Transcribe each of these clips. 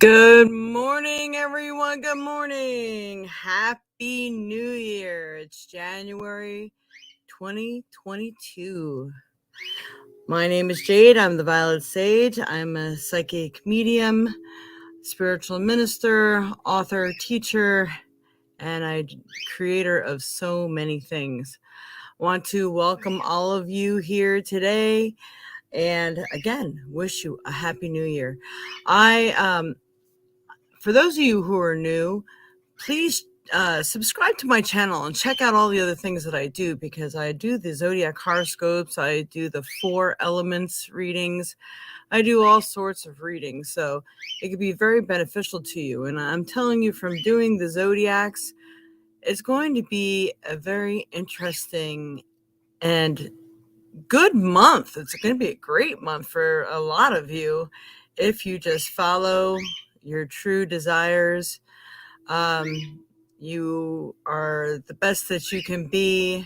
Good morning, everyone. Good morning. Happy New Year. It's January 2022. My name is Jade. I'm the Violet Sage. I'm a psychic medium, spiritual minister, author, teacher, and I'm creator of so many things. Want to welcome all of you here today and again wish you a happy new year. For those of you who are new, please subscribe to my channel and check out all the other things that I do, because I do the zodiac horoscopes, I do the 4 elements readings, I do all sorts of readings, so it could be very beneficial to you. And I'm telling you, from doing the zodiacs, it's going to be a very interesting and good month. It's going to be a great month for a lot of you if you just follow your true desires. You are the best that you can be,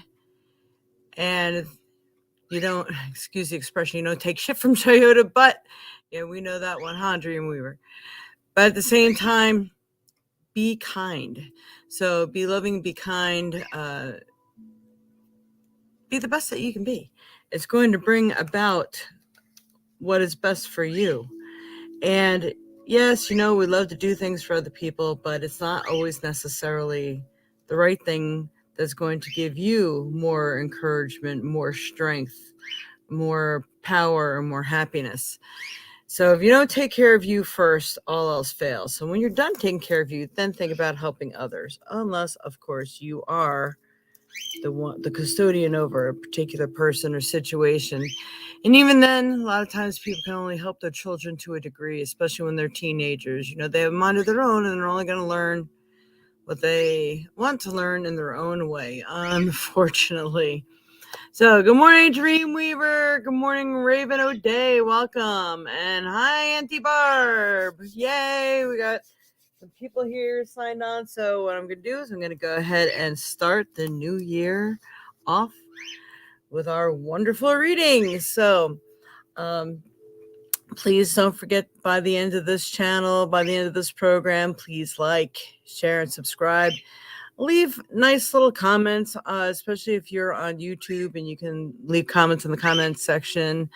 and you don't, excuse the expression, you don't take shit from Toyota, but yeah, we know that one, huh, Dreamweaver? But at the same time, be kind. So be loving, be kind, be the best that you can be. It's going to bring about what is best for you. And yes, we love to do things for other people, but it's not always necessarily the right thing that's going to give you more encouragement, more strength, more power, and more happiness. So if you don't take care of you first, all else fails. So when you're done taking care of you, then think about helping others, unless, of course, you are the custodian over a particular person or situation. And even then, a lot of times people can only help their children to a degree, especially when they're teenagers. They have a mind of their own, and they're only going to learn what they want to learn in their own way, unfortunately. So good morning, Dreamweaver. Good morning, Raven O'Day. Welcome. And hi, Auntie Barb. Yay, we got some people here signed on. So what I'm going to do is I'm going to go ahead and start the new year off with our wonderful reading. So please don't forget, by the end of this channel, by the end of this program, please like, share, and subscribe. Leave nice little comments, especially if you're on YouTube and you can leave comments in the comments section.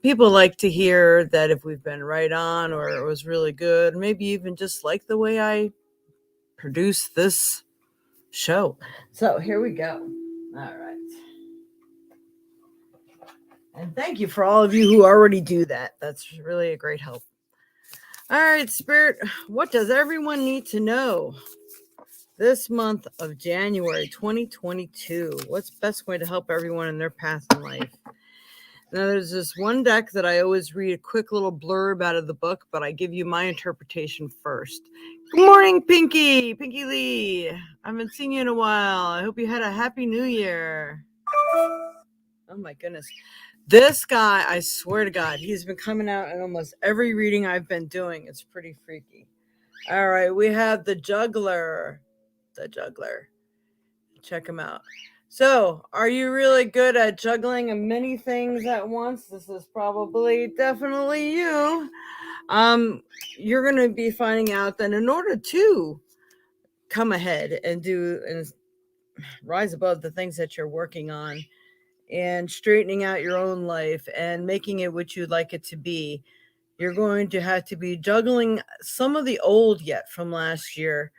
People like to hear that if we've been right on or it was really good, maybe even just like the way I produce this show. So here we go. All right. And thank you for all of you who already do that. That's really a great help. All right, Spirit, what does everyone need to know this month of January 2022? What's best way to help everyone in their path in life? Now, there's this one deck that I always read a quick little blurb out of the book, but I give you my interpretation first. Good morning, Pinky Lee. I haven't seen you in a while. I hope you had a happy new year. Oh my goodness. This guy, I swear to God, he's been coming out in almost every reading I've been doing. It's pretty freaky. All right, we have the Juggler. Check him out. So, are you really good at juggling many things at once? This is probably definitely you. You're going to be finding out that in order to come ahead and rise above the things that you're working on and straightening out your own life and making it what you'd like it to be, you're going to have to be juggling some of the old yet from last year.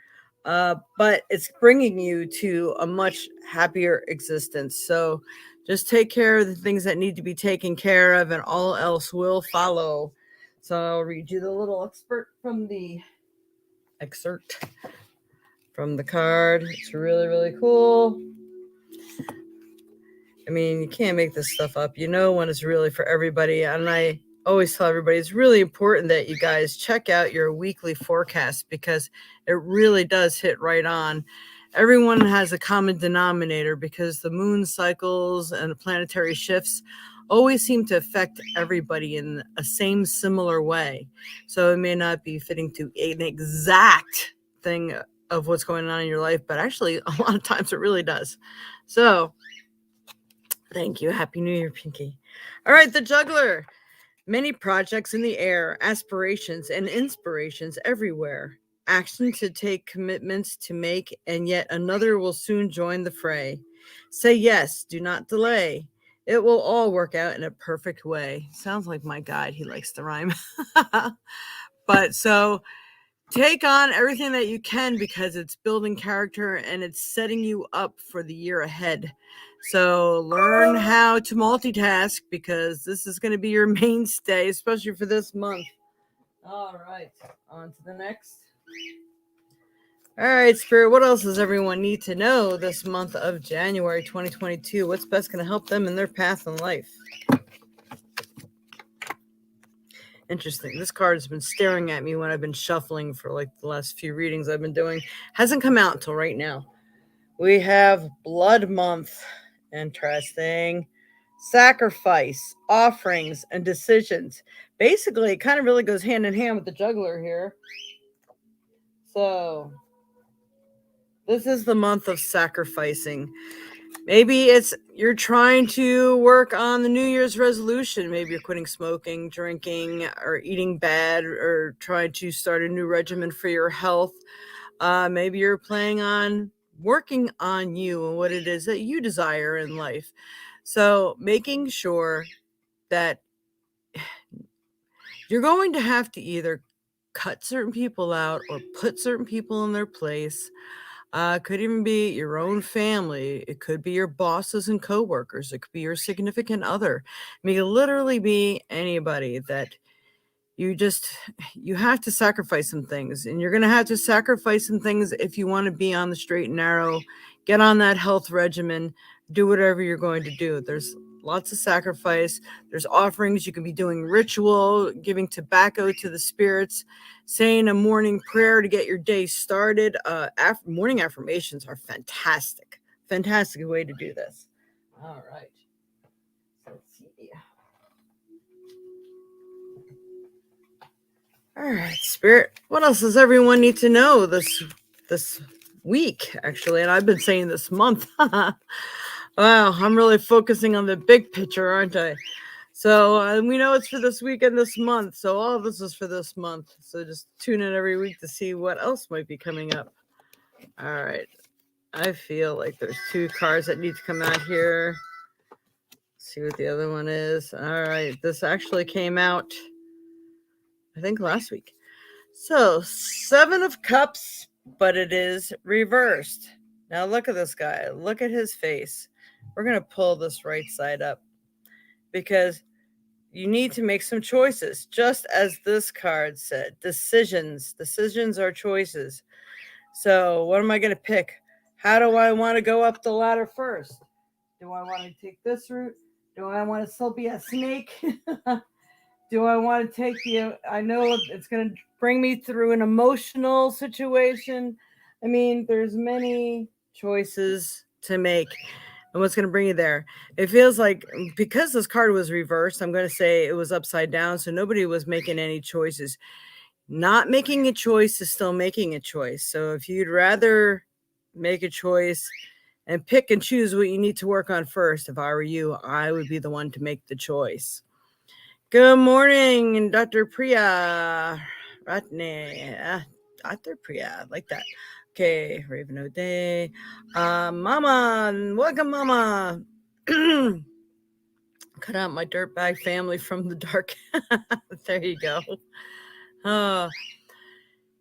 But it's bringing you to a much happier existence. So just take care of the things that need to be taken care of, and all else will follow. So I'll read you the little excerpt from the card. It's really, really cool. I mean, you can't make this stuff up. When it's really for everybody. And I always tell everybody, it's really important that you guys check out your weekly forecast, because it really does hit right on. Everyone has a common denominator, because the moon cycles and the planetary shifts always seem to affect everybody in a similar way. So it may not be fitting to an exact thing of what's going on in your life, but actually a lot of times it really does. So thank you. Happy New Year, Pinky. All right, the Juggler. Many projects in the air, aspirations and inspirations everywhere. Action to take, commitments to make, and yet another will soon join the fray. Say yes, do not delay. It will all work out in a perfect way. Sounds like my guide. He likes to rhyme. But so take on everything that you can because it's building character and it's setting you up for the year ahead. So learn how to multitask because this is going to be your mainstay, especially for this month. All right, on to the next. All right, Spirit, what else does everyone need to know this month of January 2022? What's best going to help them in their path in life? Interesting. This card has been staring at me when I've been shuffling for like the last few readings I've been doing. Hasn't come out until right now. We have Blood Month. Interesting. Sacrifice, offerings, and decisions. Basically, it kind of really goes hand in hand with the juggler here. So, this is the month of sacrificing. Maybe it's you're trying to work on the New Year's resolution. Maybe you're quitting smoking, drinking, or eating bad, or trying to start a new regimen for your health. Maybe you're planning on working on you and what it is that you desire in life. So making sure that you're going to have to either cut certain people out or put certain people in their place. Could even be your own family. It could be your bosses and coworkers. It could be your significant other. I mean, it could literally be anybody that you have to sacrifice some things, and you're going to have to sacrifice some things if you want to be on the straight and narrow, get on that health regimen, do whatever you're going to do. There's lots of sacrifice. There's offerings. You can be doing ritual, giving tobacco to the spirits, saying a morning prayer to get your day started. Morning affirmations are fantastic. Fantastic way to do this. All right. Let's see. All right, Spirit. What else does everyone need to know this week, actually? And I've been saying this month. Wow, I'm really focusing on the big picture, aren't I? So we know it's for this week and this month. So all of this is for this month. So just tune in every week to see what else might be coming up. All right. I feel like there's two cards that need to come out here. Let's see what the other one is. All right. This actually came out, I think, last week. So, 7 of Cups, but it is reversed. Now, look at this guy. Look at his face. We're going to pull this right side up because you need to make some choices. Just as this card said, decisions. Decisions are choices. So, what am I going to pick? How do I want to go up the ladder first? Do I want to take this route? Do I want to still be a snake? Do I want to take I know it's going to bring me through an emotional situation. I mean, there's many choices to make. And what's going to bring you there? It feels like because this card was reversed, I'm going to say it was upside down. So nobody was making any choices. Not making a choice is still making a choice. So if you'd rather make a choice and pick and choose what you need to work on first, if I were you, I would be the one to make the choice. Good morning, Dr. Priya Ratne. Dr. Priya, like that. Okay, Raven O'Day. Mama, welcome, Mama. Cut out my dirtbag family from the dark. There you go.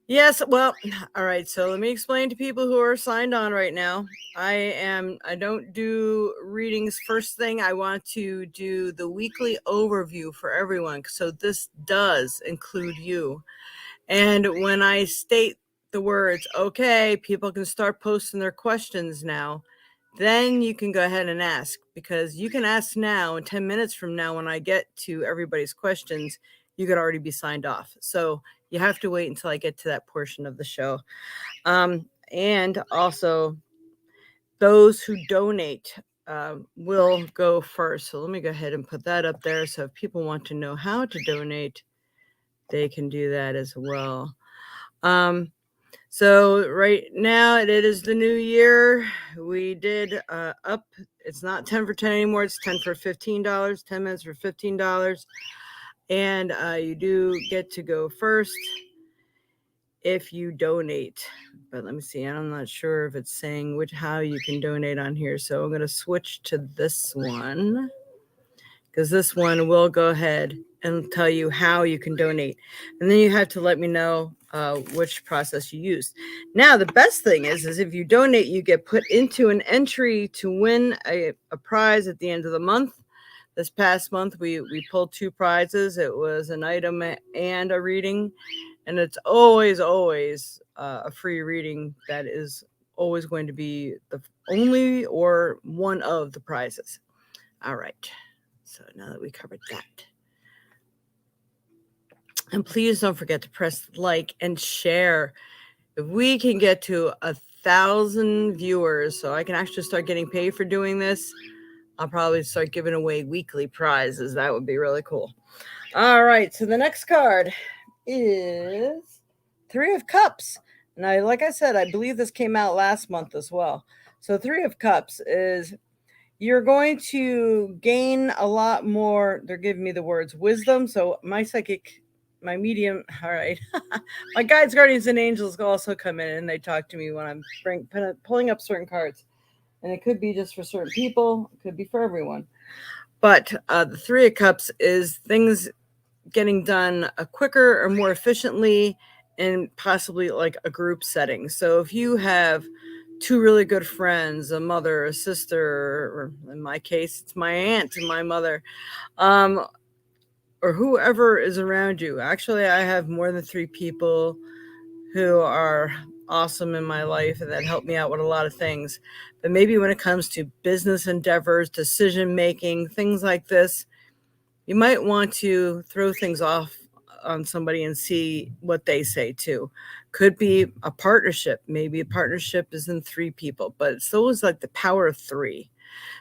Yes, well, all right. So let me explain to people who are signed on right now. I don't do readings first thing. I want to do the weekly overview for everyone. So this does include you. And when I state the words, okay, people can start posting their questions now, then you can go ahead and ask, because you can ask now, and 10 minutes from now, when I get to everybody's questions, you could already be signed off. So you have to wait until I get to that portion of the show. And also, those who donate will go first. So let me go ahead and put that up there. So if people want to know how to donate, they can do that as well. So right now it is the new year. We did up. It's not 10 for 10 anymore. It's 10 for $15. 10 minutes for $15. And you do get to go first if you donate. But let me see. I'm not sure if it's saying how you can donate on here. So I'm going to switch to this one, because this one will go ahead and tell you how you can donate. And then you have to let me know which process you used. Now, the best thing is if you donate, you get put into an entry to win a prize at the end of the month. This past month, we pulled 2 prizes. It was an item and a reading. And it's always a free reading that is always going to be the only or one of the prizes. All right. So now that we covered that. And please don't forget to press like and share. If we can get to 1,000 viewers, so I can actually start getting paid for doing this, I'll probably start giving away weekly prizes. That would be really cool. All right. So the next card is 3 of Cups. Now, like I said, I believe this came out last month as well. So 3 of Cups is you're going to gain a lot more. They're giving me the words wisdom. So my psychic, my medium, all right. My guides, guardians, and angels also come in and they talk to me when I'm pulling up certain cards. And it could be just for certain people. It could be for everyone. But the 3 of Cups is things getting done quicker or more efficiently in possibly like a group setting. So if you have 2 really good friends, a mother, a sister, or in my case, it's my aunt and my mother, or whoever is around you. Actually, I have more than 3 people who are awesome in my life and that help me out with a lot of things. But maybe when it comes to business endeavors, decision making, things like this, you might want to throw things off on somebody and see what they say too. Could be a partnership. Maybe a partnership is in 3 people, but it's always like the power of 3.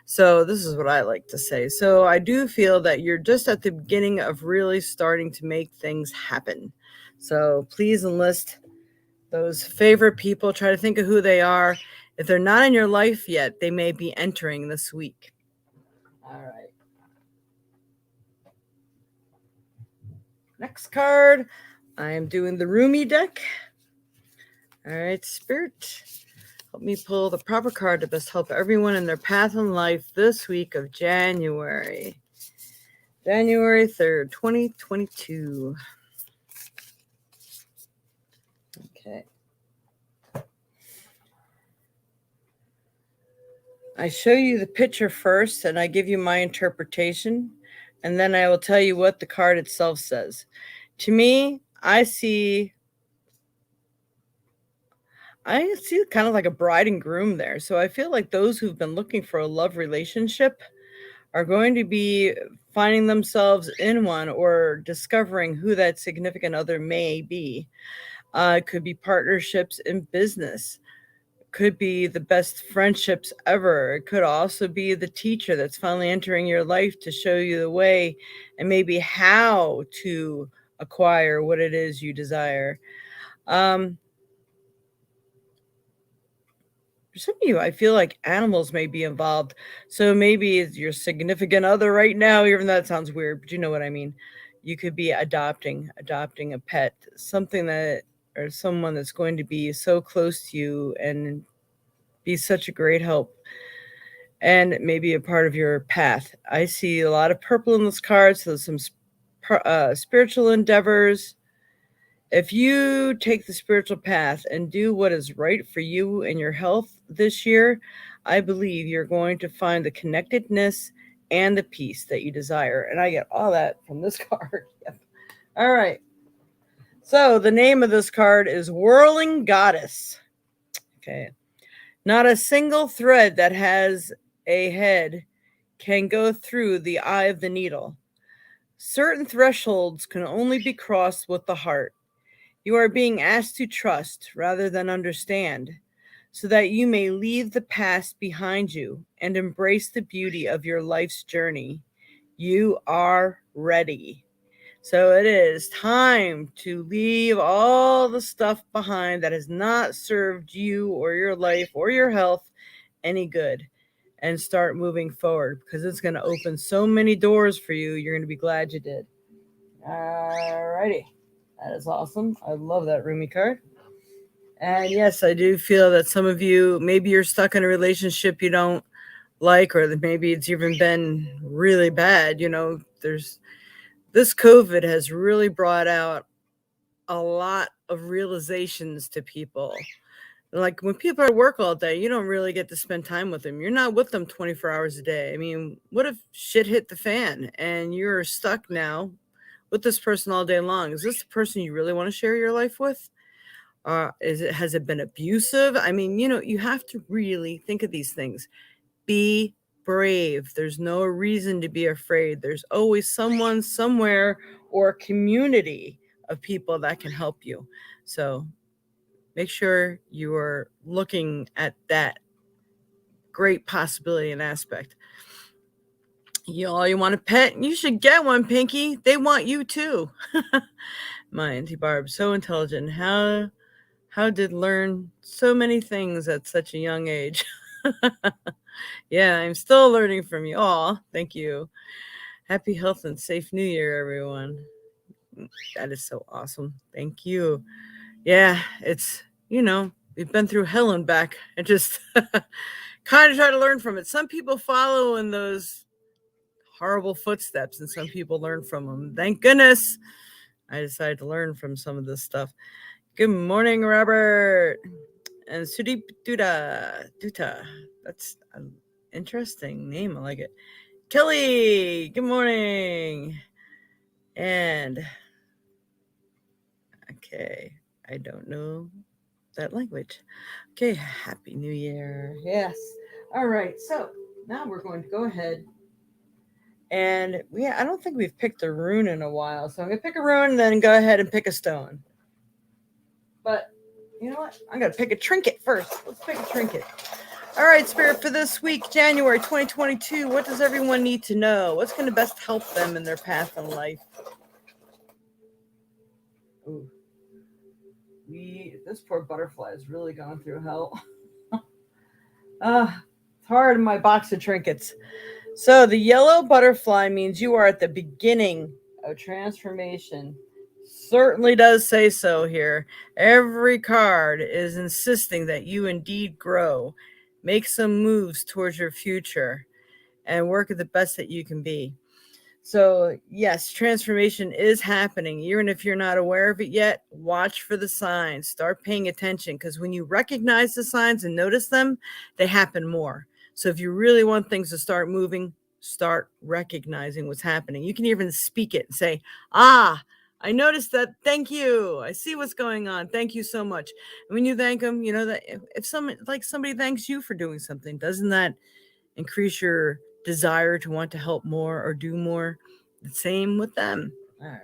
So this is what I like to say. So I do feel that you're just at the beginning of really starting to make things happen. So please enlist those favorite people. Try to think of who they are. If they're not in your life yet, they may be entering this week. All right. Next card, I am doing the Rumi deck. All right, Spirit, help me pull the proper card to best help everyone in their path in life this week of January 3rd, 2022. Okay. I show you the picture first, and I give you my interpretation, and then I will tell you what the card itself says. To me, I see kind of like a bride and groom there. So I feel like those who've been looking for a love relationship are going to be finding themselves in one or discovering who that significant other may be. It could be partnerships in business. Could be the best friendships ever. It could also be the teacher that's finally entering your life to show you the way and maybe how to acquire what it is you desire. For some of you, I feel like animals may be involved. So maybe it's your significant other right now, even though that sounds weird, but you know what I mean. You could be adopting a pet, something that, or someone that's going to be so close to you and be such a great help and maybe a part of your path. I see a lot of purple in this card, so some spiritual endeavors. If you take the spiritual path and do what is right for you and your health this year, I believe you're going to find the connectedness and the peace that you desire. And I get all that from this card. Yep. All right. So the name of this card is Whirling Goddess. Okay. Not a single thread that has a head can go through the eye of the needle. Certain thresholds can only be crossed with the heart. You are being asked to trust rather than understand, so that you may leave the past behind you and embrace the beauty of your life's journey. You are ready. So it is time to leave all the stuff behind that has not served you or your life or your health any good and start moving forward, because it's going to open so many doors for you. You're going to be glad you did. Alrighty. That is awesome. I love that Rumi card. And yes, I do feel that some of you, maybe you're stuck in a relationship you don't like, or that maybe it's even been really bad. This COVID has really brought out a lot of realizations to people. Like when people are at work all day, you don't really get to spend time with them. You're not with them 24 hours a day. I mean, what if shit hit the fan and you're stuck now with this person all day long? Is this the person you really want to share your life with? Has it been abusive? I mean, you have to really think of these things. Be brave. There's no reason to be afraid. There's always someone somewhere or a community of people that can help you. So make sure you are looking at that great possibility and aspect. You want a pet? You should get one, Pinky. They want you too. My Auntie Barb, so intelligent. How did learn so many things at such a young age? Yeah, I'm still learning from you. Aw, thank you. Happy health and safe New Year, everyone. That is so awesome. Thank you. Yeah, it's, we've been through hell and back and just kind of try to learn from it. Some people follow in those horrible footsteps and some people learn from them. Thank goodness I decided to learn from some of this stuff. Good morning, Robert. And Sudeep Duta. That's an interesting name. I like it. Kelly, good morning. And okay, I don't know that language. Okay, Happy New Year. Yes. All right, so now we're going to go ahead and I don't think we've picked a rune in a while, so I'm going to pick a rune and then go ahead and pick a stone. But you know what? I'm going to pick a trinket first. Let's pick a trinket. All right, Spirit, for this week, January 2022, what does everyone need to know? What's going to best help them in their path in life? Ooh. This poor butterfly is really going through hell. It's hard in my box of trinkets. So the yellow butterfly means you are at the beginning of transformation. Certainly does say so here. Every card is insisting that you indeed grow, make some moves towards your future, and work at the best that you can be. So yes, transformation is happening. Even if you're not aware of it yet, watch for the signs. Start paying attention, because when you recognize the signs and notice them, they happen more. So if you really want things to start moving, start recognizing what's happening. You can even speak it and say, I noticed that. Thank you. I see what's going on. Thank you so much. And when you thank them, that if somebody thanks you for doing something, doesn't that increase your desire to want to help more or do more? The same with them. All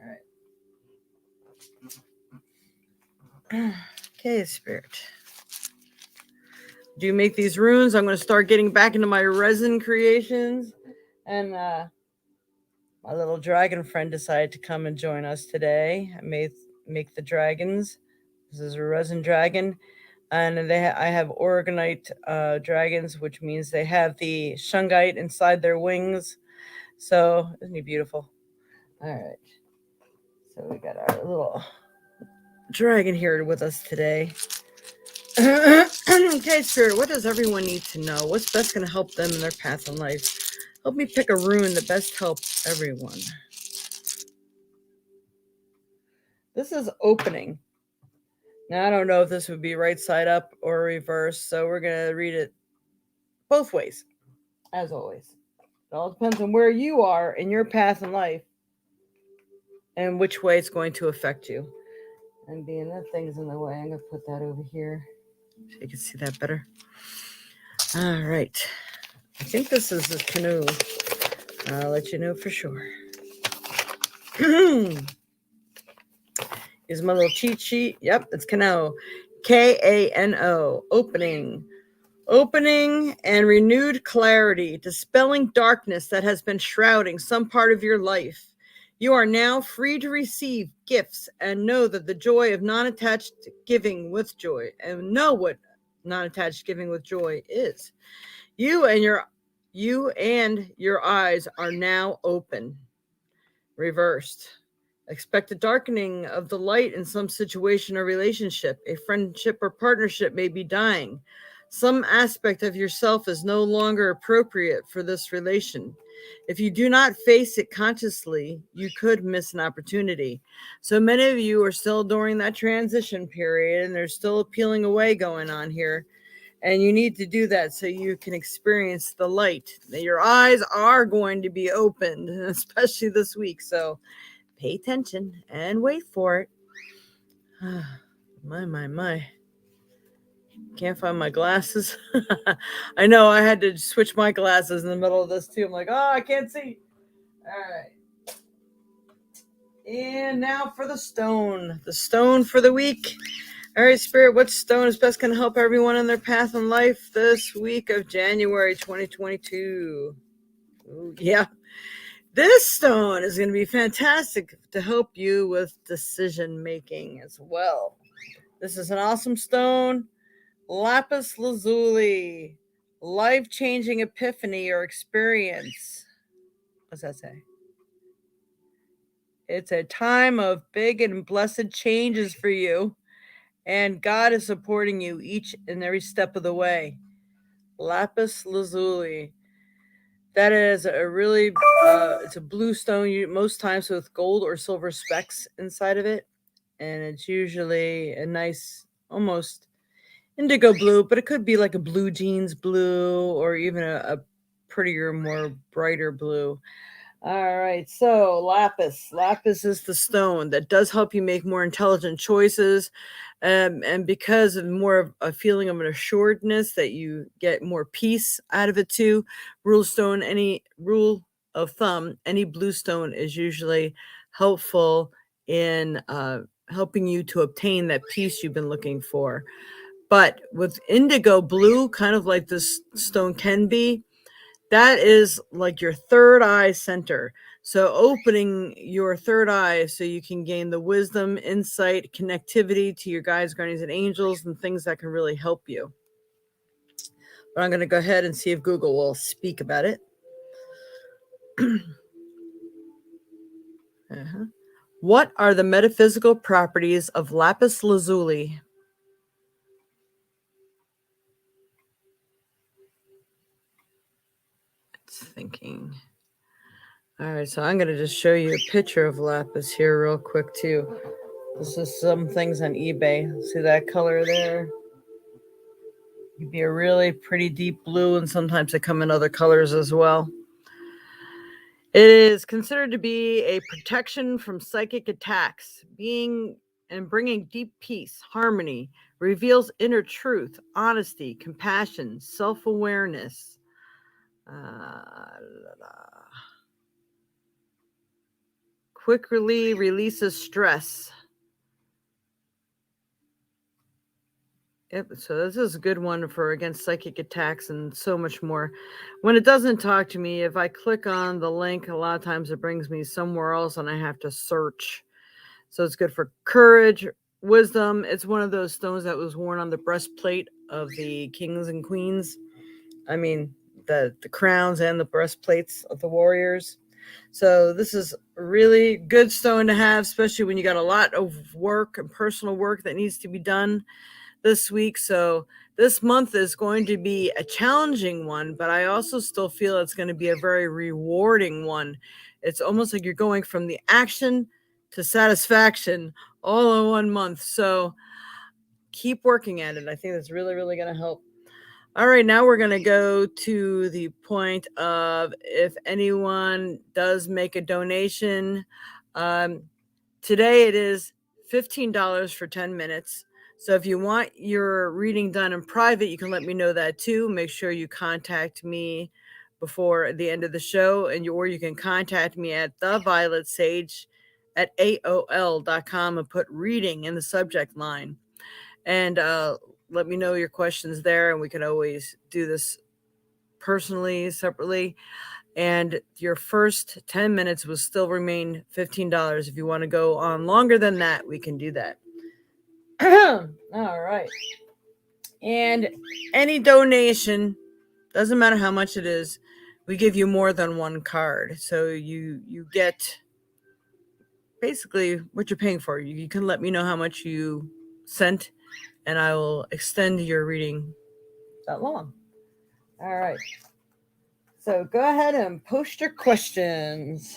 right. Okay, Spirit. Do you make these runes? I'm going to start getting back into my resin creations. And my little dragon friend decided to come and join us today. I make the dragons. This is a resin dragon. And I have Oregonite dragons, which means they have the shungite inside their wings. So isn't he beautiful? All right. So we got our little dragon here with us today. Okay, Spirit, what does everyone need to know? What's best going to help them in their path in life? Help me pick a rune that best helps everyone. This is opening. Now, I don't know if this would be right side up or reverse, so we're going to read it both ways, as always. It all depends on where you are in your path in life and which way it's going to affect you. And being that thing's in the way, I'm going to put that over here so you can see that better. All right. I think this is a canoe. I'll let you know for sure. Here's my little cheat sheet. Yep, it's Kano. Kano. Opening. Opening and renewed clarity, dispelling darkness that has been shrouding some part of your life. You are now free to receive gifts and know that the joy of non-attached giving with joy, and know what non-attached giving with joy is. You and your eyes are now open. Reversed. Expect a darkening of the light in some situation or relationship. A friendship or partnership may be dying. Some aspect of yourself is no longer appropriate for this relation. If you do not face it consciously, you could miss an opportunity. So many of you are still during that transition period, and there's still a peeling away going on here. And you need to do that so you can experience the light. Your eyes are going to be opened, especially this week. So pay attention and wait for it. My. Can't find my glasses. I know I had to switch my glasses in the middle of this too. I'm like, oh, I can't see. All right. And now for the stone. The stone for the week. All right, Spirit, what stone is best going to help everyone in their path in life this week of January 2022? Ooh, yeah. This stone is going to be fantastic to help you with decision making as well. This is an awesome stone. Lapis lazuli. Life-changing epiphany or experience. What's that say? It's a time of big and blessed changes for you, and God is supporting you each and every step of the way. Lapis lazuli. That is a really, it's a blue stone, most times with gold or silver specks inside of it. And it's usually a nice, almost indigo blue, but it could be like a blue jeans blue or even a prettier, more brighter blue. All right, so lapis. Lapis is the stone that does help you make more intelligent choices. And because of more of a feeling of an assuredness that you get more peace out of it too. Any rule of thumb, any blue stone is usually helpful in helping you to obtain that peace you've been looking for. But with indigo blue, kind of like this stone can be, that is like your third eye center. So opening your third eye so you can gain the wisdom, insight, connectivity to your guides, guardians, and angels, and things that can really help you. But I'm going to go ahead and see if Google will speak about it. What are the metaphysical properties of lapis lazuli? It's thinking. All right, so I'm going to just show you a picture of lapis here real quick too. This is some things on eBay. See that color there? It can be a really pretty deep blue, and sometimes they come in other colors as well. It is considered to be a protection from psychic attacks, being and bringing deep peace, harmony, reveals inner truth, honesty, compassion, self-awareness. Quickly releases stress. Yep, so this is a good one for against psychic attacks and so much more. When it doesn't talk to me, if I click on the link, a lot of times it brings me somewhere else and I have to search. So it's good for courage, wisdom. It's one of those stones that was worn on the breastplate of the kings and queens. I mean, the crowns and the breastplates of the warriors. So this is a really good stone to have, especially when you got a lot of work and personal work that needs to be done this week. So this month is going to be a challenging one, but I also still feel it's going to be a very rewarding one. It's almost like you're going from the action to satisfaction all in 1 month. So keep working at it. I think that's really, really going to help. All right, now we're going to go to the point of if anyone does make a donation. Today it is $15 for 10 minutes. So if you want your reading done in private, you can let me know that too. Make sure you contact me before the end of the show, or you can contact me at theviolet.sage@aol.com and put reading in the subject line. And let me know your questions there, and we can always do this personally, separately. And your first 10 minutes will still remain $15. If you want to go on longer than that, we can do that. All right. And any donation, doesn't matter how much it is, we give you more than one card. So you get basically what you're paying for. You can let me know how much you sent, and I will extend your reading that long. All right. So go ahead and post your questions.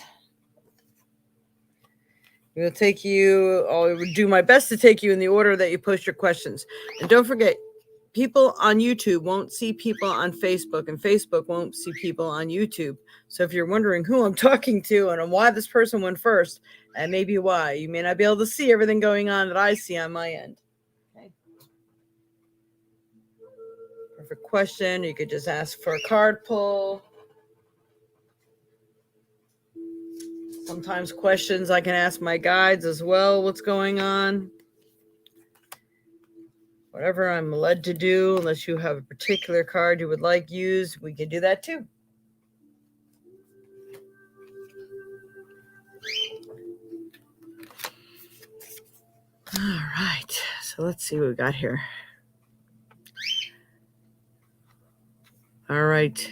I'll do my best to take you in the order that you post your questions. And don't forget, people on YouTube won't see people on Facebook, and Facebook won't see people on YouTube. So if you're wondering who I'm talking to and why this person went first, and maybe why, you may not be able to see everything going on that I see on my end. Okay. Perfect question. You could just ask for a card pull. Sometimes questions I can ask my guides as well, what's going on. Whatever I'm led to do, unless you have a particular card you would like used, we can do that too. All right, so let's see what we got here. All right,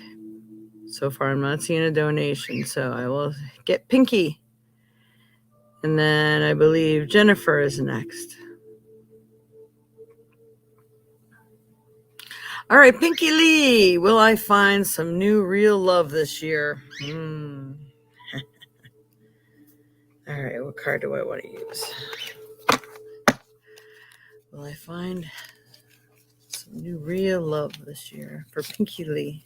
so far I'm not seeing a donation, so I will get Pinky. And then I believe Jennifer is next. All right, Pinky Lee, will I find some new real love this year? All right, what card do I want to use? Will I find some new real love this year for Pinky Lee?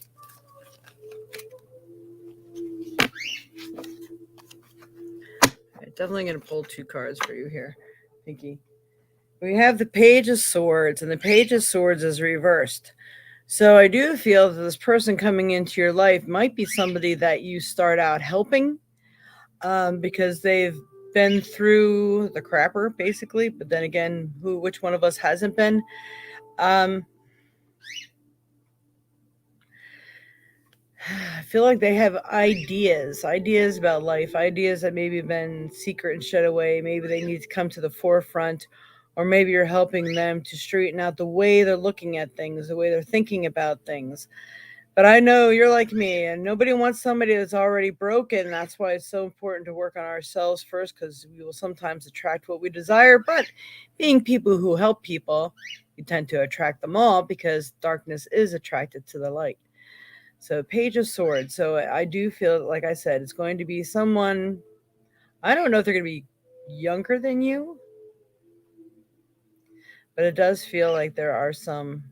I'm definitely going to pull 2 cards for you here, Pinky. We have the Page of Swords, and the Page of Swords is reversed. So I do feel that this person coming into your life might be somebody that you start out helping because they've been through the crapper, basically. But then again, which one of us hasn't been? I feel like they have ideas about life, ideas that maybe have been secret and shut away. Maybe they need to come to the forefront, or maybe you're helping them to straighten out the way they're looking at things, the way they're thinking about things. But I know you're like me, and nobody wants somebody that's already broken. That's why it's so important to work on ourselves first, because we will sometimes attract what we desire. But being people who help people, you tend to attract them all, because darkness is attracted to the light. So Page of Swords. So I do feel, like I said, it's going to be someone, I don't know if they're going to be younger than you, but it does feel like there are some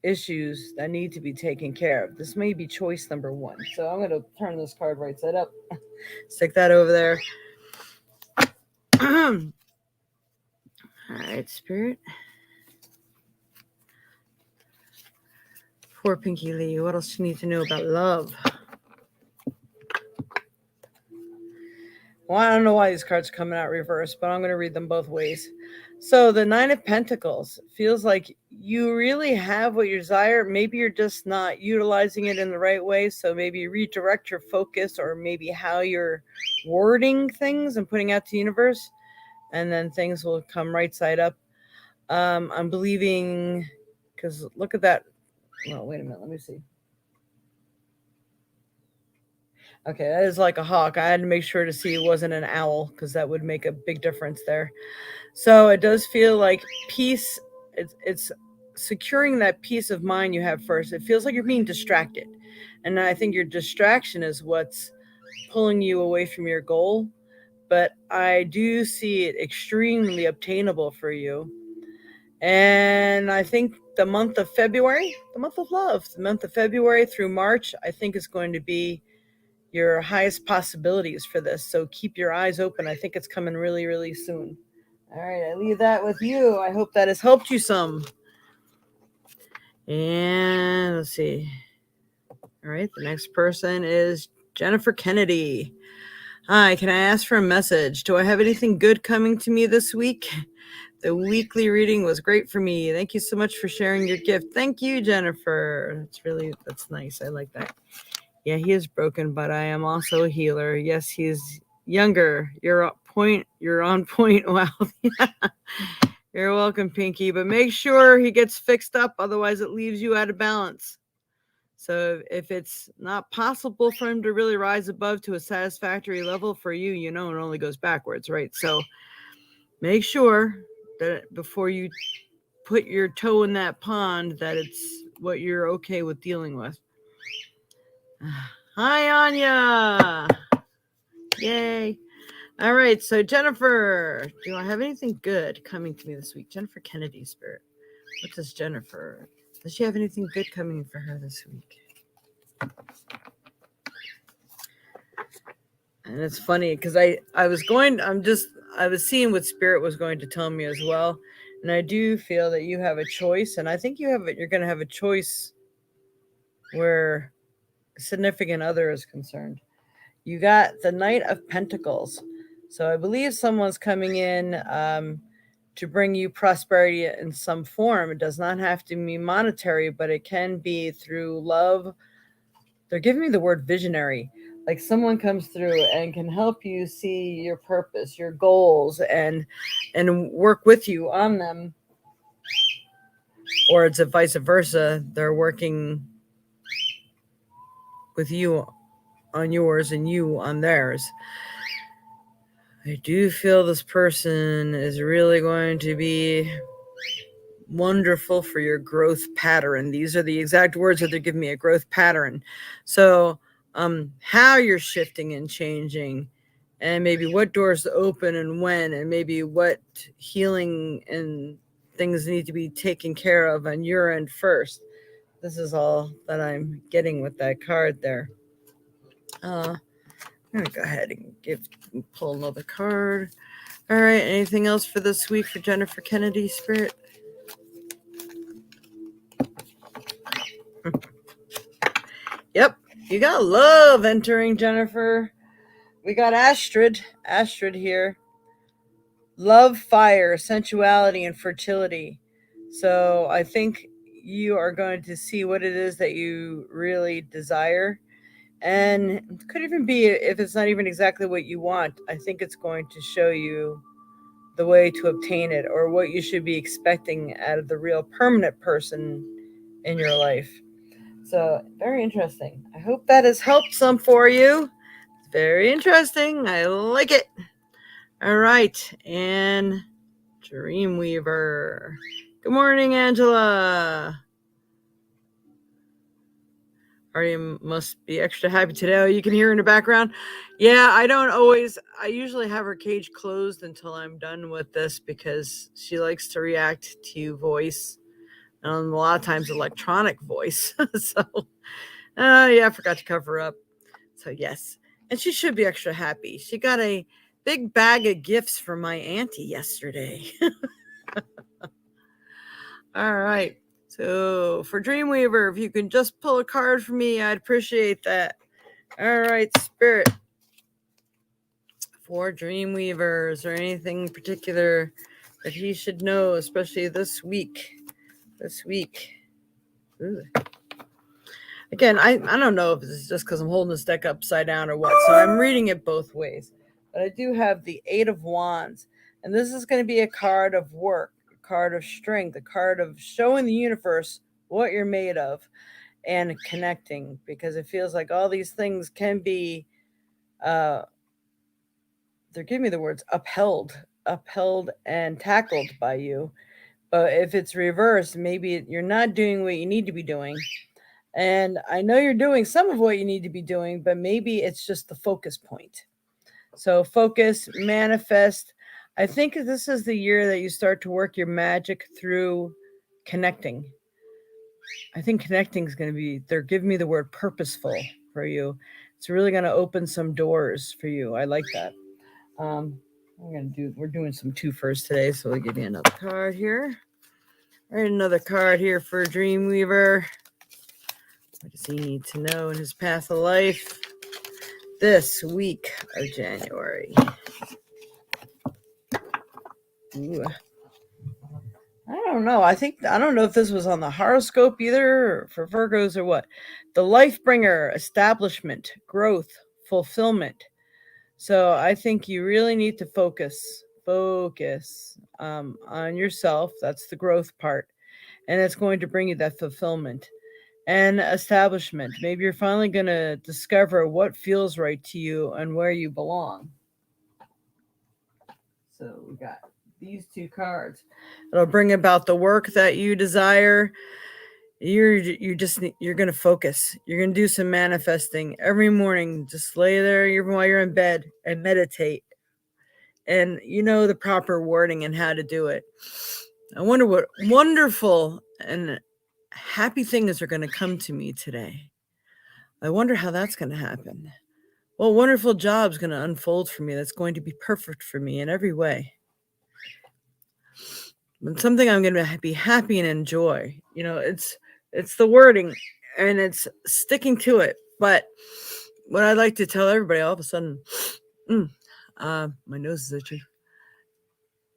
issues that need to be taken care of. This may be choice number 1. So I'm going to turn this card right side up. Stick that over there. All right, Spirit. For Pinky Lee, what else do you need to know about love? Well, I don't know why these cards are coming out reversed, but I'm going to read them both ways. So the 9 of Pentacles feels like you really have what you desire. Maybe you're just not utilizing it in the right way. So maybe redirect your focus, or maybe how you're wording things and putting out to the universe, and then things will come right side up. I'm believing, because look at that. Well, wait a minute. Let me see. Okay, that is like a hawk. I had to make sure to see it wasn't an owl, because that would make a big difference there. So it does feel like peace. It's securing that peace of mind you have first. It feels like you're being distracted. And I think your distraction is what's pulling you away from your goal. But I do see it extremely obtainable for you. And I think the month of February, the month of love, the month of February through March, I think is going to be your highest possibilities for this. So keep your eyes open. I think it's coming really, really soon. All right, I leave that with you. I hope that has helped you some. And let's see. All right, the next person is Jennifer Kennedy. Hi, can I ask for a message? Do I have anything good coming to me this week? The weekly reading was great for me. Thank you so much for sharing your gift. Thank you, Jennifer. That's nice. I like that. Yeah, he is broken, but I am also a healer. Yes, he's younger. You're on point. Wow. You're welcome, Pinky. But make sure he gets fixed up. Otherwise, it leaves you out of balance. So if it's not possible for him to really rise above to a satisfactory level for you, you know it only goes backwards, right? So make sure that before you put your toe in that pond, that it's what you're okay with dealing with. Hi, Anya. Yay. All right, so Jennifer, do I have anything good coming to me this week? Jennifer Kennedy Spirit. What does Jennifer? Does she have anything good coming for her this week? And it's funny because I was seeing what Spirit was going to tell me as well, and I do feel that you have a choice, and I think you're going to have a choice where a significant other is concerned. You got the Knight of Pentacles, so I believe someone's coming in to bring you prosperity in some form. It does not have to be monetary, but it can be through love. They're giving me the word visionary. Like someone comes through and can help you see your purpose, your goals, and work with you on them. Or it's a vice versa. They're working with you on yours and you on theirs. I do feel this person is really going to be wonderful for your growth pattern. These are the exact words that they're giving me, a growth pattern. So how you're shifting and changing, and maybe what doors open and when, and maybe what healing and things need to be taken care of on your end first. This is all that I'm getting with that card there. I'm going to go ahead and pull another card. All right, anything else for this week for Jennifer Kennedy Spirit? Yep, you got love entering, Jennifer. We got Astrid here. Love, fire, sensuality, and fertility. So I think you are going to see what it is that you really desire. And it could even be, if it's not even exactly what you want, I think it's going to show you the way to obtain it, or what you should be expecting out of the real permanent person in your life. So very interesting. I hope that has helped some for you. It's very interesting. I like it. All right. And Dreamweaver. Good morning, Angela. Artie must be extra happy today. Oh, you can hear her in the background. Yeah, I usually have her cage closed until I'm done with this, because she likes to react to voice, and a lot of times electronic voice. So, yeah, I forgot to cover up. So, yes. And she should be extra happy. She got a big bag of gifts from my auntie yesterday. All right. So for Dreamweaver, if you can just pull a card for me, I'd appreciate that. All right, Spirit. For Dreamweaver, is there anything particular that he should know, especially this week? Ooh. Again, I don't know if this is just because I'm holding this deck upside down or what, so I'm reading it both ways. But I do have the Eight of Wands, and this is going to be a card of work, a card of strength, a card of showing the universe what you're made of and connecting, because it feels like all these things can be, they're giving me the words upheld and tackled by you. But if it's reversed, maybe you're not doing what you need to be doing. And I know you're doing some of what you need to be doing, but maybe it's just the focus point. So focus, manifest. I think this is the year that you start to work your magic through connecting. I think connecting is going to be, they're giving me the word purposeful for you. It's really going to open some doors for you. I like that. We're doing some two first today, so we'll give you another card here. All right, another card here for Dreamweaver. What does he need to know in his path of life this week of January? Ooh. I don't know. I don't know if this was on the horoscope either, or for Virgos or what. The life bringer, establishment, growth, fulfillment. So I think you really need to focus on yourself. That's the growth part. And it's going to bring you that fulfillment. and establishment. Maybe you're finally going to discover what feels right to you and where you belong. So we got these two cards. It'll bring about the work that you desire. You're gonna focus. You're gonna do some manifesting every morning. Just lay there even while you're in bed and meditate. And you know the proper wording and how to do it. I wonder what wonderful and happy things are gonna come to me today. I wonder how that's gonna happen. What wonderful job's gonna unfold for me that's going to be perfect for me in every way. It's something I'm going to be happy and enjoy. You know, it's the wording and it's sticking to it. But what I'd like to tell everybody all of a sudden, my nose is itchy.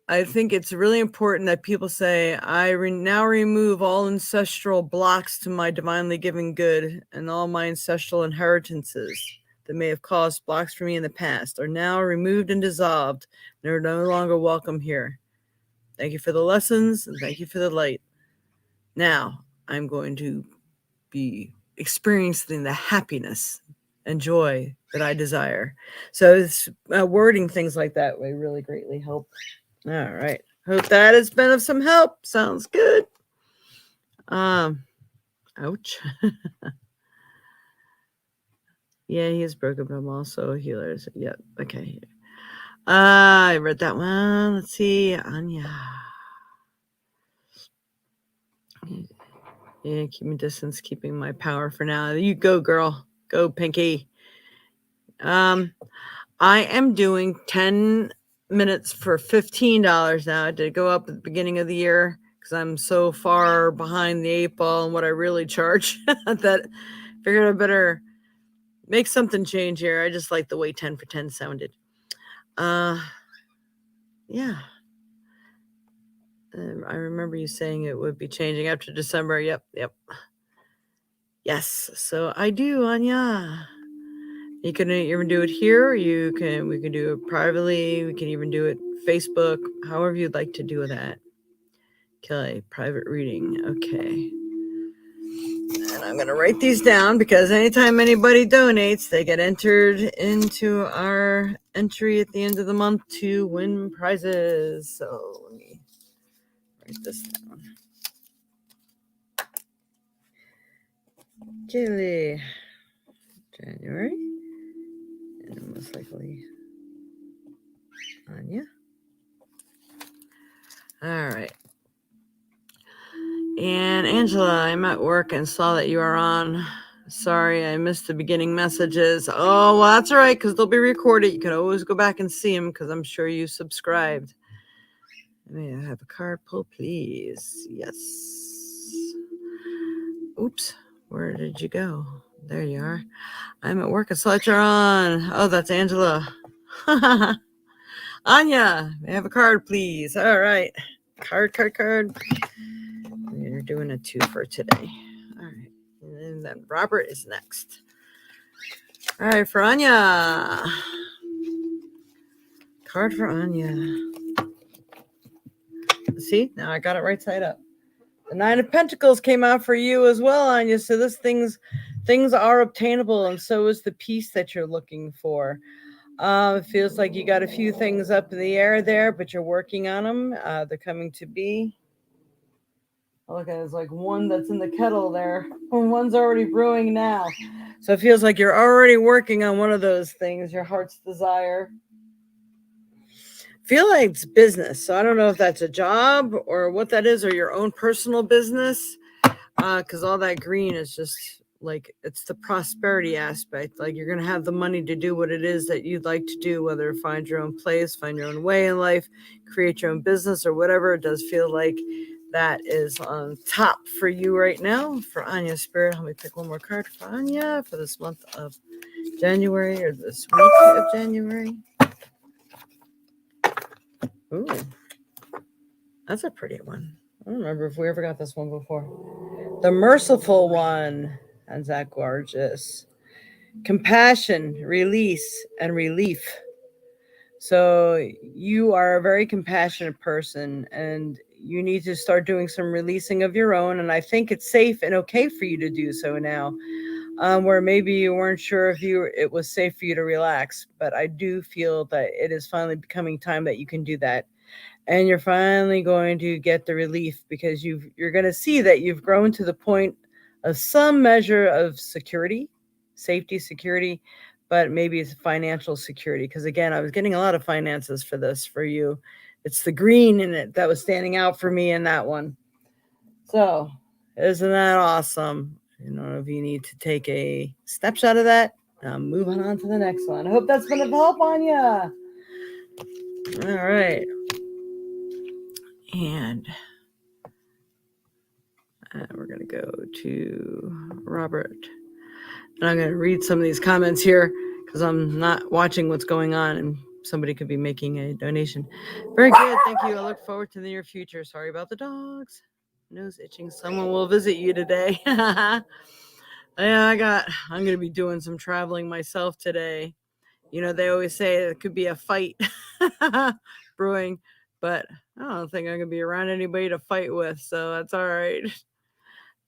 I think it's really important that people say, I now remove all ancestral blocks to my divinely given good, and all my ancestral inheritances that may have caused blocks for me in the past are now removed and dissolved. They're no longer welcome here. Thank you for the lessons and thank you for the light. Now I'm going to be experiencing the happiness and joy that I desire. So it's wording things like that would really greatly help. All right. Hope that has been of some help. Sounds good. Ouch. Yeah, he is broken, but I'm also a healer. So, yeah. Okay. I read that one. Let's see. Anya. Yeah, keeping distance, keeping my power for now. You go, girl. Go, Pinky. I am doing 10 minutes for $15 now. I did go up at the beginning of the year because I'm so far behind the 8 ball and what I really charge that I figured I better make something change here. I just like the way 10 for 10 sounded. Yeah. I remember you saying it would be changing after December. Yep. Yes. So I do, Anya. You can even do it here. We can do it privately. We can even do it Facebook, however you'd like to do that. Okay, private reading. Okay. And I'm going to write these down because anytime anybody donates, they get entered into our entry at the end of the month to win prizes. So let me write this down. Kaylee. January. And most likely Anya. All right. And Angela, I'm at work and saw that you are on. Sorry, I missed the beginning messages. Oh, well, that's all right, because they'll be recorded. You can always go back and see them, because I'm sure you subscribed. May I have a card pull, please? Yes. Oops, where did you go? There you are. I'm at work and saw that you're on. Oh, that's Angela. Anya, may I have a card, please? All right. Card. You're doing a 2 for today. All right. And then Robert is next. All right, for Anya. Card for Anya. See, now I got it right side up. The 9 of Pentacles came out for you as well, Anya. So things are obtainable, and so is the peace that you're looking for. It feels like you got a few things up in the air there, but you're working on them. They're coming to be. Look, there's like one that's in the kettle there. One's already brewing now. So it feels like you're already working on one of those things, your heart's desire. Feel like it's business. So I don't know if that's a job or what that is, or your own personal business. Because all that green is just like, it's the prosperity aspect. Like, you're going to have the money to do what it is that you'd like to do, whether find your own place, find your own way in life, create your own business, or whatever. It does feel like that is on top for you right now. For Anya Spirit, let me pick one more card for Anya for this month of January, or this week of January. Ooh, that's a pretty one. I don't remember if we ever got this one before. The Merciful One. That's that gorgeous. Compassion, release, and relief. So you are a very compassionate person, and you need to start doing some releasing of your own. And I think it's safe and okay for you to do so now, where maybe you weren't sure if it was safe for you to relax. But I do feel that it is finally becoming time that you can do that. And you're finally going to get the relief because you're going to see that you've grown to the point of some measure of security, safety, security, but maybe it's financial security. Because again, I was getting a lot of finances for this for you. It's the green in it that was standing out for me in that one. So, isn't that awesome? I don't know if you need to take a snapshot of that. Moving on to the next one. I hope that's been of help on you. All right. And we're going to go to Robert. And I'm going to read some of these comments here because I'm not watching what's going on and somebody could be making a donation. Very good. Thank you. I look forward to the near future. Sorry about the dogs. Nose itching. Someone will visit you today. Yeah, I'm going to be doing some traveling myself today. You know, they always say it could be a fight brewing, but I don't think I'm going to be around anybody to fight with. So that's all right.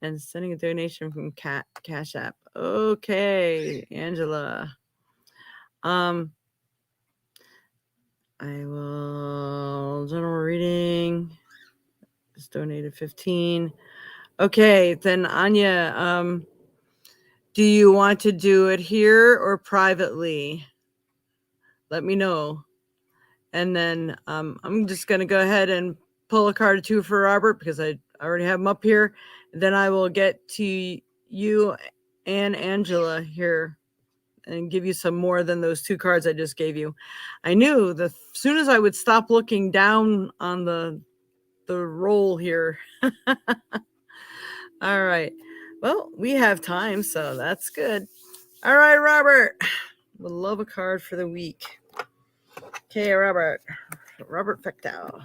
And sending a donation from Cash App. Okay, Angela. I will general reading. Just donated 15. Okay, then Anya, do you want to do it here or privately? Let me know. And then I'm just gonna go ahead and pull a card or two for Robert because I already have him up here. And then I will get to you and Angela here and give you some more than those two cards I just gave you. I knew the soon as I would stop looking down on the roll here. All right. Well, we have time, so that's good. All right, Robert. We'll love a card for the week. Okay, Robert Fectow.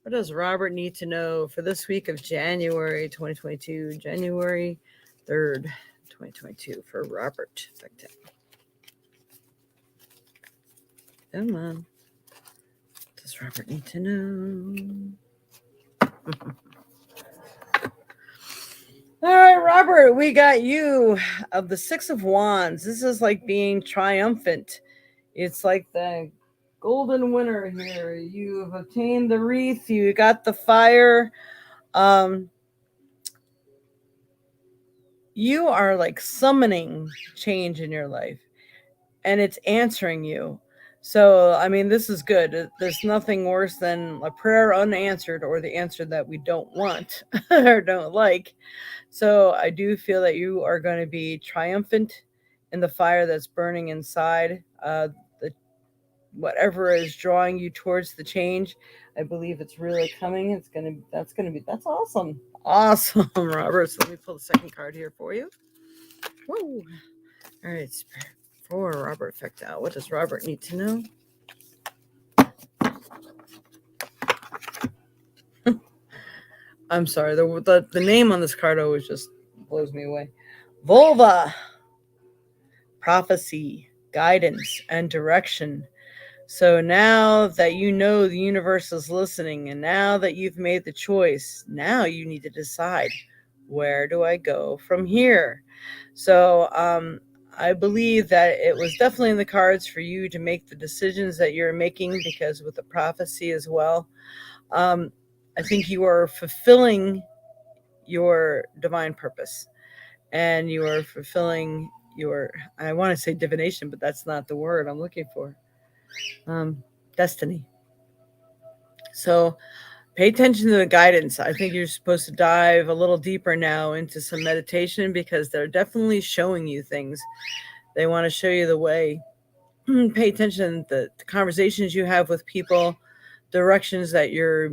What does Robert need to know for this week of January 2022? January 3rd, 2022 for Robert Fectow. Come on. What does Robert need to know? All right, Robert, we got you of the Six of Wands. This is like being triumphant. It's like the golden winner here. You've obtained the wreath. You got the fire. You are like summoning change in your life, and it's answering you. So, I mean, this is good. There's nothing worse than a prayer unanswered or the answer that we don't want or don't like. So I do feel that you are going to be triumphant in the fire that's burning inside. The whatever is drawing you towards the change, I believe it's really coming. That's awesome. Awesome, Robert. So let me pull the second card here for you. Woo. All right, for Robert Fectow. What does Robert need to know? I'm sorry, the name on this card always just blows me away. Vulva. Prophecy, guidance, and direction. So now that you know the universe is listening, and now that you've made the choice, now you need to decide, where do I go from here? So I believe that it was definitely in the cards for you to make the decisions that you're making, because with the prophecy as well, I think you are fulfilling your divine purpose, and you are fulfilling your, I want to say divination, but that's not the word I'm looking for. Destiny. So pay attention to the guidance. I think you're supposed to dive a little deeper now into some meditation, because they're definitely showing you things. They want to show you the way. Pay attention to the conversations you have with people, directions that your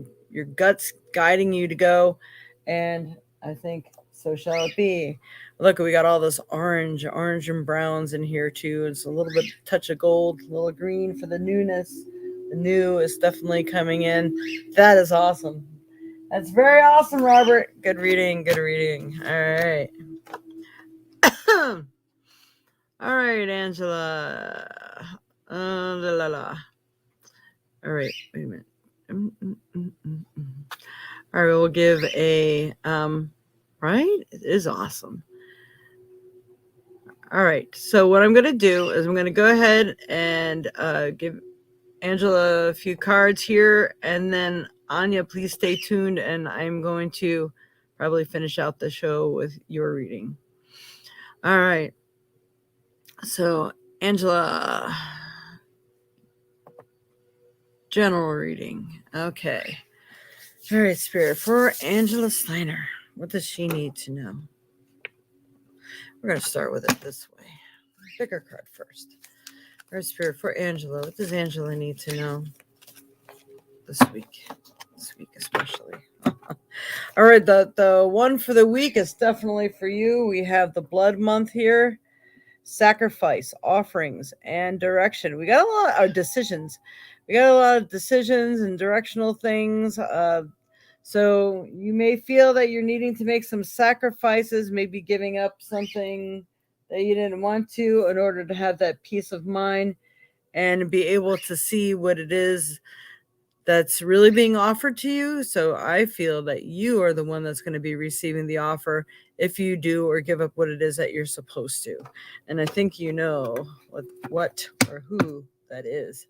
gut's guiding you to go. And I think so shall it be. Look, we got all this orange and browns in here too. It's a little bit touch of gold, a little green for the newness. The new is definitely coming in. That is awesome. That's very awesome, Robert. Good reading. All right. All right, Angela. All right, wait a minute. All right, we'll give a right? It is awesome. All right, so what I'm going to do is I'm going to go ahead and give Angela a few cards here, and then Anya, please stay tuned, and I'm going to probably finish out the show with your reading. All right, so Angela, general reading. Okay. All right, Spirit, for Angela Steiner, what does she need to know? We're going to start with it this way. Pick her card first. All right, Spirit, for Angela, what does Angela need to know this week? This week especially. All right, the one for the week is definitely for you. We have the blood month here. Sacrifice, offerings, and direction. We got a lot of decisions. We got a lot of decisions and directional things. So you may feel that you're needing to make some sacrifices, maybe giving up something that you didn't want to in order to have that peace of mind and be able to see what it is that's really being offered to you. So I feel that you are the one that's going to be receiving the offer if you do or give up what it is that you're supposed to. And I think you know what or who that is.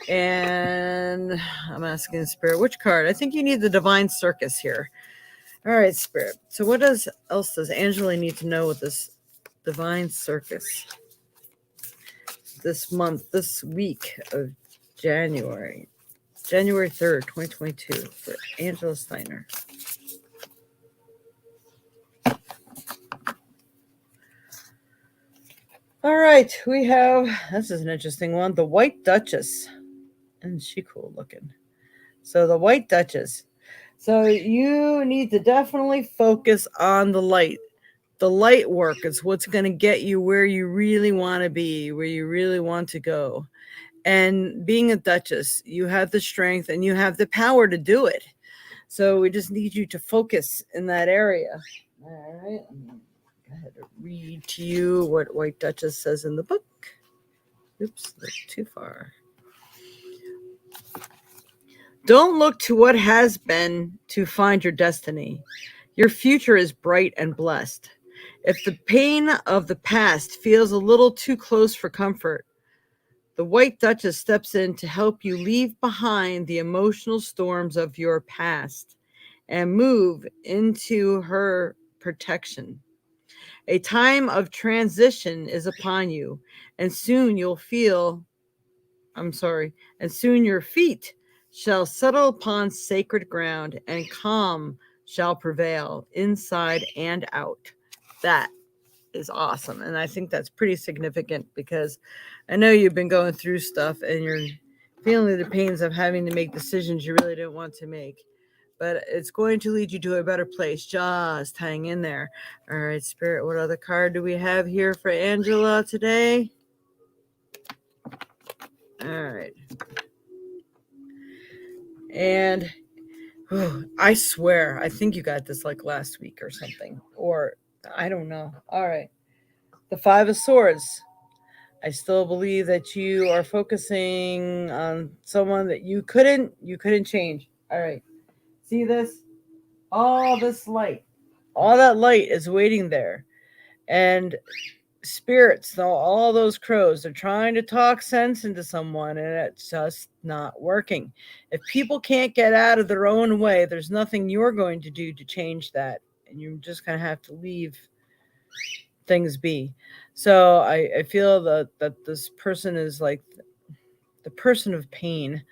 And I'm asking Spirit, which card? I think you need the Divine Circus here. All right, Spirit. So what else does Angela need to know with this Divine Circus this month, this week of January 3rd, 2022 for Angela Steiner? All right, we have, this is an interesting one, the White Duchess. Isn't she cool looking? So the White Duchess. So you need to definitely focus on the light. The light work is what's going to get you where you really want to be, where you really want to go. And being a Duchess, you have the strength and you have the power to do it. So we just need you to focus in that area. All right. I'm going to go ahead and read to you what White Duchess says in the book. Oops, that's too far. Don't look to what has been to find your destiny. Your future is bright and blessed. If the pain of the past feels a little too close for comfort, the White Duchess steps in to help you leave behind the emotional storms of your past and move into her protection. A time of transition is upon you, and soon your feet shall settle upon sacred ground, and calm shall prevail inside and out. That is awesome. And I think that's pretty significant because I know you've been going through stuff and you're feeling the pains of having to make decisions you really didn't want to make. But it's going to lead you to a better place. Just hang in there. All right, Spirit, what other card do we have here for Angela today? All right. And I swear, I think you got this like last week or something. Or I don't know. All right. The Five of Swords. I still believe that you are focusing on someone that you couldn't change. All right. See this? All this light. All that light is waiting there. And spirits, though, all those crows, are trying to talk sense into someone and it's just not working. If people can't get out of their own way, there's nothing you're going to do to change that. And you're just going to have to leave things be. So I feel that this person is like the person of pain.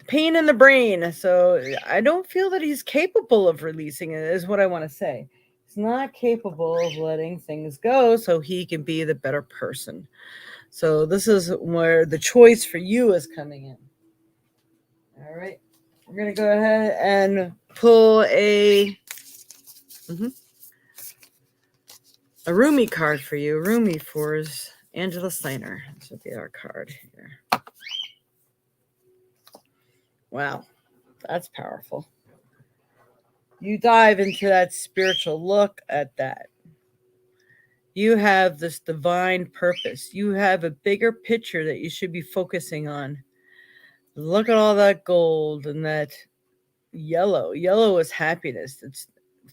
Pain in the brain. So I don't feel that he's capable of releasing it, is what I want to say. He's not capable of letting things go so he can be the better person. So this is where the choice for you is coming in. All right. We're going to go ahead and pull a Rumi card for you. Rumi for Angela Steiner. This would be our card here. Wow, that's powerful. You dive into that spiritual look at that. You have this divine purpose. You have a bigger picture that you should be focusing on. Look at all that gold and that yellow. Yellow is happiness. It's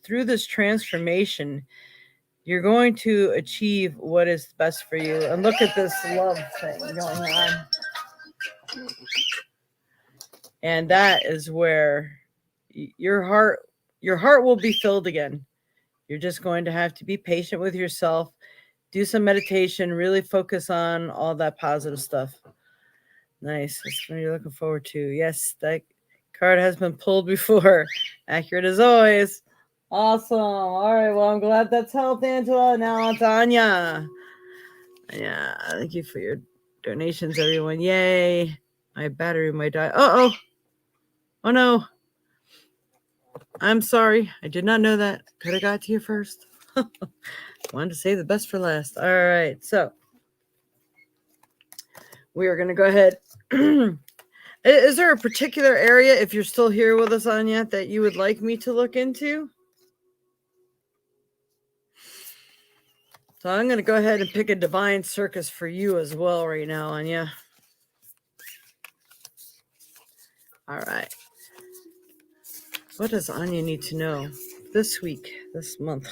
through this transformation, you're going to achieve what is best for you. And look at this love thing going on. And that is where your heart will be filled again. You're just going to have to be patient with yourself, do some meditation, really focus on all that positive stuff. Nice. That's what you're looking forward to. Yes, that card has been pulled before. Accurate as always. Awesome. All right. Well, I'm glad that's helped, Angela. Now on to Anya. Yeah. Thank you for your donations, everyone. Yay. My battery might die. Uh-oh. Oh, no. I'm sorry. I did not know that. Could have got to you first. Wanted to save the best for last. All right. So we are going to go ahead. Is there a particular area, if you're still here with us, Anya, that you would like me to look into? So I'm going to go ahead and pick a divine circus for you as well right now, Anya. All right. What does Anya need to know this week, this month?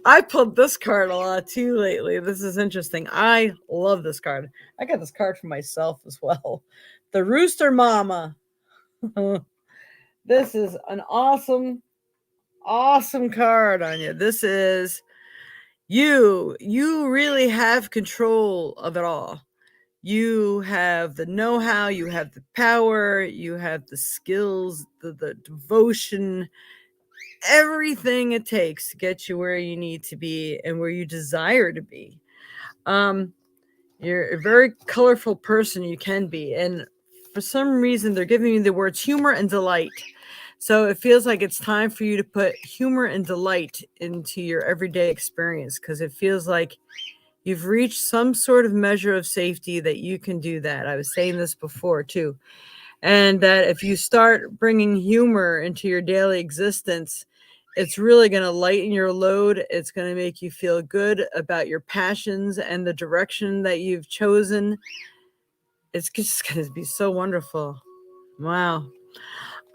I pulled this card a lot too lately. This is interesting. I love this card. I got this card for myself as well. The Rooster Mama. This is an awesome card, Anya. This is you really have control of it all. You have the know-how, you have the power, you have the skills, the devotion, everything it takes to get you where you need to be and where you desire to be. You're a very colorful person, you can be, and for some reason they're giving you the words humor and delight. So it feels like it's time for you to put humor and delight into your everyday experience, because it feels like you've reached some sort of measure of safety that you can do that. I was saying this before too. And that if you start bringing humor into your daily existence, it's really going to lighten your load. It's going to make you feel good about your passions and the direction that you've chosen. It's just going to be so wonderful. Wow.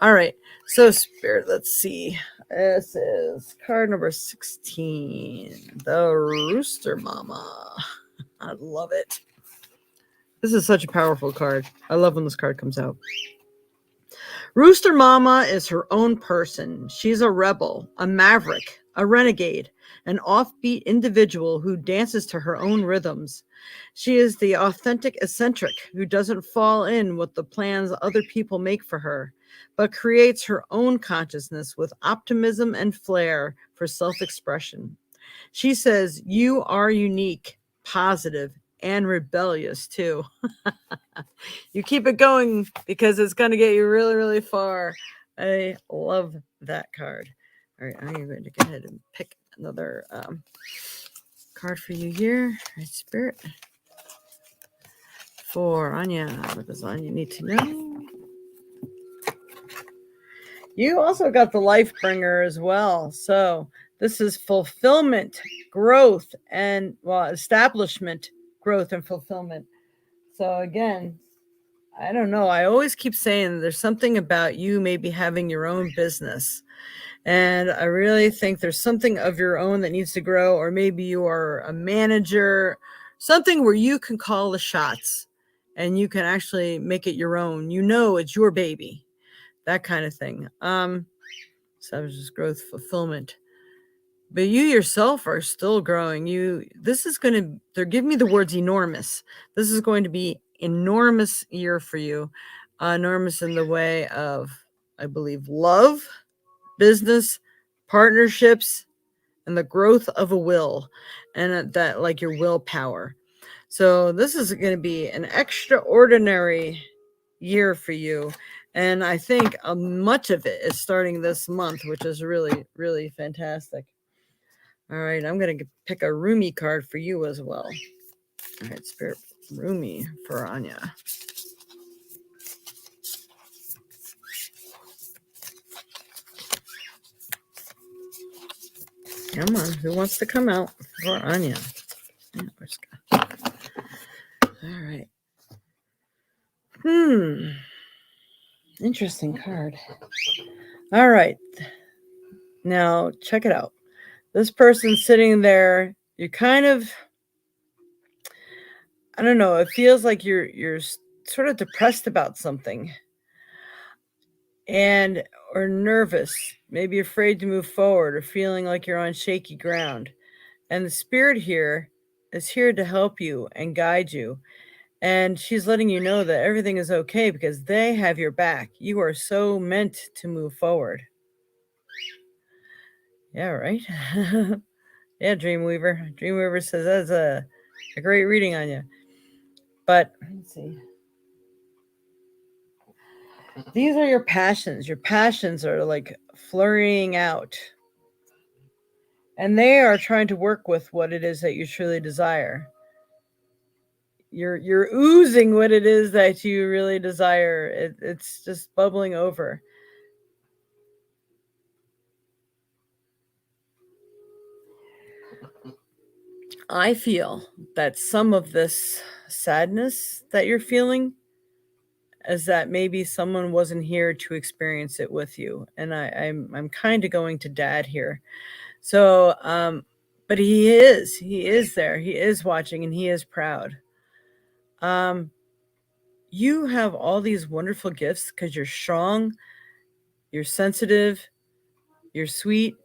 All right. So, Spirit, let's see. This is card number 16, the Rooster Mama. I love it. This is such a powerful card. I love when this card comes out. Rooster Mama is her own person. She's a rebel, a maverick, a renegade, an offbeat individual who dances to her own rhythms. She is the authentic eccentric who doesn't fall in with the plans other people make for her, but creates her own consciousness with optimism and flair for self-expression. She says, "You are unique, positive, and rebellious too." You keep it going because it's going to get you really, really far. I love that card. All right, I'm going to go ahead and pick another card for you here. All right, Spirit. For Anya. What does Anya need to know? You also got the Life Bringer as well. So this is fulfillment, growth, and establishment, growth, and fulfillment. So again, I don't know. I always keep saying there's something about you maybe having your own business. And I really think there's something of your own that needs to grow, or maybe you are a manager, something where you can call the shots and you can actually make it your own. You know, it's your baby, that kind of thing. So it's just growth, fulfillment. But you yourself are still growing. They're giving me the words enormous. This is going to be enormous year for you. Enormous in the way of, I believe, love, business, partnerships, and the growth of a will, and that like your willpower. So this is going to be an extraordinary year for you. And I think much of it is starting this month, which is really, really fantastic. All right, I'm going to pick a Rumi card for you as well. All right, Spirit Rumi for Anya. Come on, who wants to come out for Anya? Yeah, all right. Interesting card. All right. Now, check it out. This person sitting there, you're kind of, I don't know, it feels like you're sort of depressed about something and or nervous, maybe afraid to move forward or feeling like you're on shaky ground. And the spirit here is here to help you and guide you. And she's letting you know that everything is okay because they have your back. You are so meant to move forward. Yeah, right? Yeah, Dreamweaver. Dreamweaver says that's a great reading on you. But let's see. These are your passions. Your passions are like flurrying out. And they are trying to work with what it is that you truly desire. You're oozing what it is that you really desire. It's just bubbling over. I feel that some of this sadness that you're feeling is that maybe someone wasn't here to experience it with you. And I'm kind of going to dad here. So but he is there. He is watching and he is proud. You have all these wonderful gifts because you're strong, you're sensitive, you're sweet,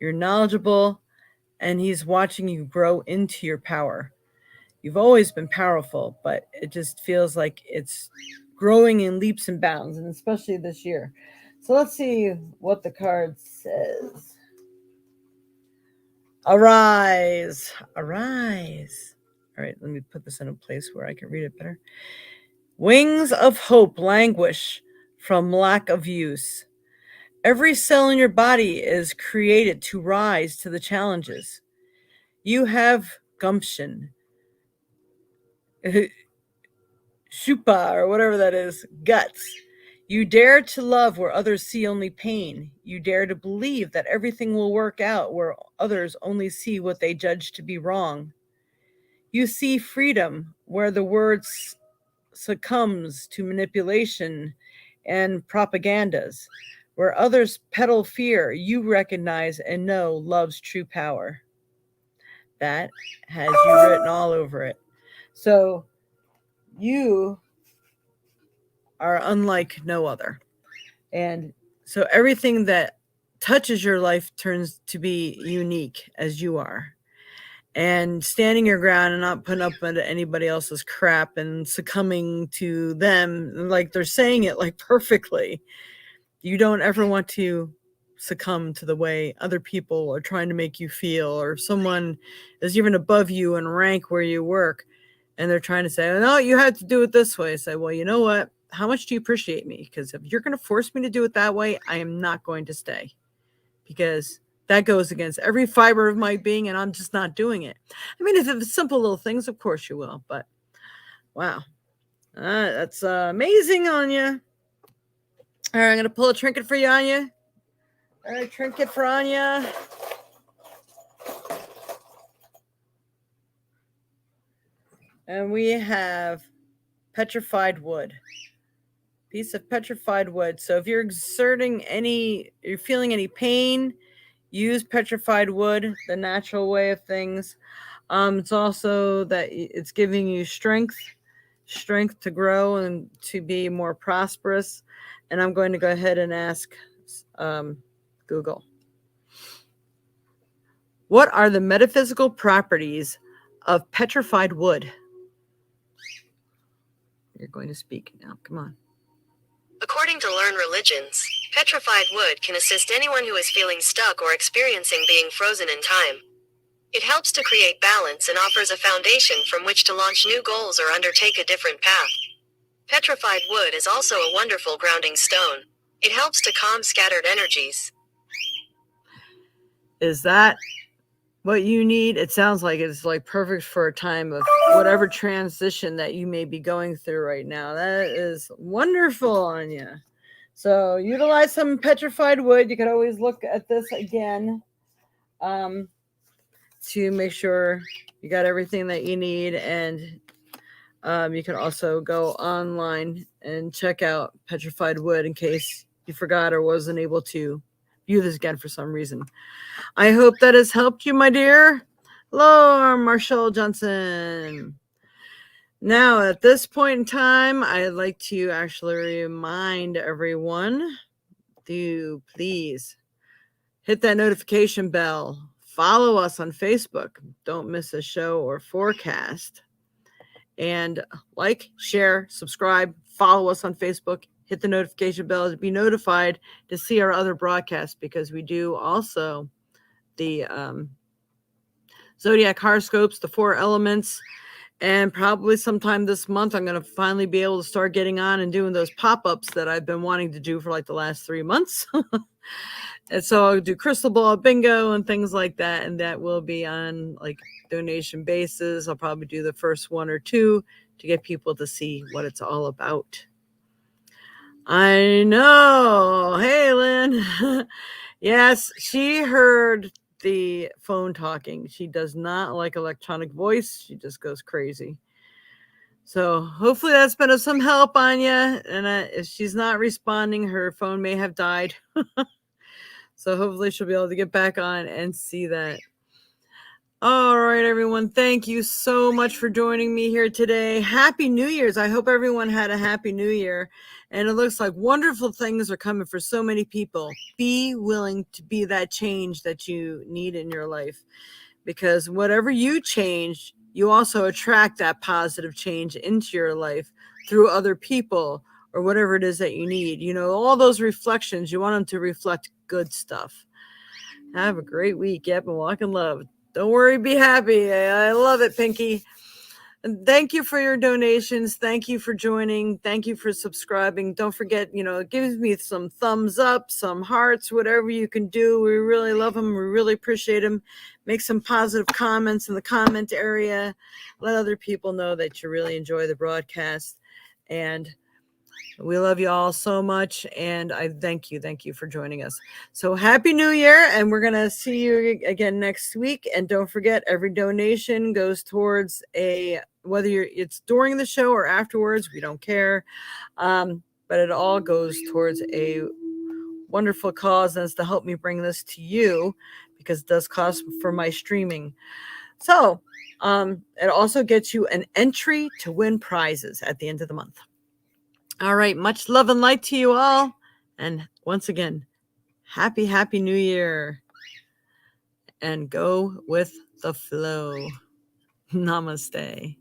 you're knowledgeable, and he's watching you grow into your power. You've always been powerful, but it just feels like it's growing in leaps and bounds, and especially this year. So let's see what the card says. Arise, arise. All right, let me put this in a place where I can read it better. Wings of hope languish from lack of use. Every cell in your body is created to rise to the challenges. You have gumption, shupa, or whatever that is, guts. You dare to love where others see only pain. You dare to believe that everything will work out where others only see what they judge to be wrong. You see freedom where the words succumbs to manipulation and propagandas. Where others peddle fear, you recognize and know love's true power. That has you written all over it. So you are unlike no other. And so everything that touches your life turns to be unique as you are. And standing your ground and not putting up with anybody else's crap and succumbing to them, like they're saying it like perfectly. You don't ever want to succumb to the way other people are trying to make you feel, or someone is even above you in rank where you work and they're trying to say, oh, no, you had to do it this way. Say, well, you know what? How much do you appreciate me? Because if you're going to force me to do it that way, I am not going to stay, because that goes against every fiber of my being and I'm just not doing it. I mean, if it's simple little things, of course you will, but wow. That's amazing, Anya. All right, I'm going to pull a trinket for you, Anya. All right, trinket for Anya. And we have petrified wood. Piece of petrified wood. So if you're you're feeling any pain, use petrified wood, the natural way of things. It's also that it's giving you strength to grow and to be more prosperous. And I'm going to go ahead and ask Google. What are the metaphysical properties of petrified wood? You're going to speak now. Come on. According to learned religions, petrified wood can assist anyone who is feeling stuck or experiencing being frozen in time. It helps to create balance and offers a foundation from which to launch new goals or undertake a different path. Petrified wood is also a wonderful grounding stone. It helps to calm scattered energies. Is that what you need? It sounds like it's like perfect for a time of whatever transition that you may be going through right now. That is wonderful, Anya. So utilize some petrified wood. You could always look at this again to make sure you got everything that you need. And You can also go online and check out Petrified Wood in case you forgot or wasn't able to view this again for some reason. I hope that has helped you, my dear. Hello, Marshall Johnson. Now, at this point in time, I'd like to actually remind everyone to please hit that notification bell. Follow us on Facebook. Don't miss a show or forecast. And like, share, subscribe, follow us on Facebook, hit the notification bell to be notified to see our other broadcasts, because we do also the zodiac horoscopes, the 4 elements, and probably sometime this month I'm going to finally be able to start getting on and doing those pop-ups that I've been wanting to do for like the last 3 months. And so I'll do crystal ball bingo and things like that, and that will be on like donation basis. I'll probably do the first 1 or 2 to get people to see what it's all about. I know. Hey, Lynn. Yes, she heard the phone talking. She does not like electronic voice. She just goes crazy. So hopefully that's been of some help on you. And if she's not responding, her phone may have died. So hopefully she'll be able to get back on and see that. All right, everyone. Thank you so much for joining me here today. Happy New Year's. I hope everyone had a happy New Year. And it looks like wonderful things are coming for so many people. Be willing to be that change that you need in your life, because whatever you change, you also attract that positive change into your life through other people or whatever it is that you need. You know, all those reflections, you want them to reflect good stuff. Have a great week. Yep, and walk in love. Don't worry, be happy. I love it, Pinky. And thank you for your donations. Thank you for joining. Thank you for subscribing. Don't forget, it gives me some thumbs up, some hearts, whatever you can do. We really love them. We really appreciate them. Make some positive comments in the comment area. Let other people know that you really enjoy the broadcast. And we love you all so much, and I thank you for joining us. So happy New Year, and we're gonna see you again next week. And don't forget, every donation goes towards whether it's during the show or afterwards, we don't care, but it all goes towards a wonderful cause, and it's to help me bring this to you, because it does cost for my streaming. So it also gets you an entry to win prizes at the end of the month. All right. Much love and light to you all. And once again, happy New Year. And go with the flow. Namaste.